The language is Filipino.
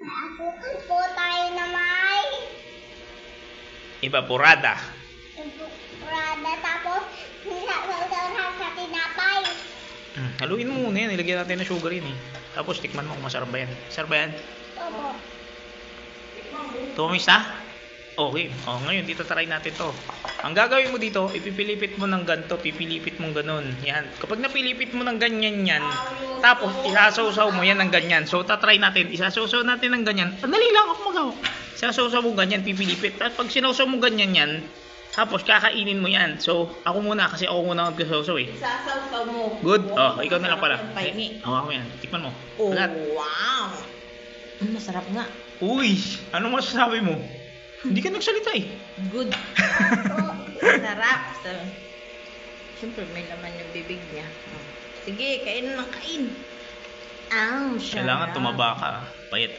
Asukal po tayo na may Evaporada. prada tapos nisasaw sa tinapay. Haluin mo muna yan. Ilagyan natin ng sugar yun eh. Tapos tikman mo kung masarap ba yan. Masarap ba yan? Opo. Tumis na? Okay. O, ngayon dito try natin to. Ang gagawin mo dito, ipipilipit mo ng ganito, pipilipit mong ganun. Yan. Kapag napilipit mo ng ganyan yan, tapos isasawsaw mo yan ng ganyan. So, tatry natin. Isasawsaw natin ng ganyan. Andali lang ako magawa. Isasawsaw mo ganyan, pipilipit. Tapos pag sinawsaw mo ganyan yan, tapos kakainin mo yan. So, ako muna kasi ako muna magkasawsaw eh. Sasawsaw mo. Good. Oh, ikaw na lang pala. Pahingi. Hawakan mo yan. Tikman mo. Oh, Lahat. wow. Masarap nga. Uy! Anong masasabi mo? Hindi ka nagsalita eh. Good. Masarap. Siyempre, may laman yung bibig niya. Sige, kain ng kain. Ang sarap. Kailangan tumaba ka. Payat ka.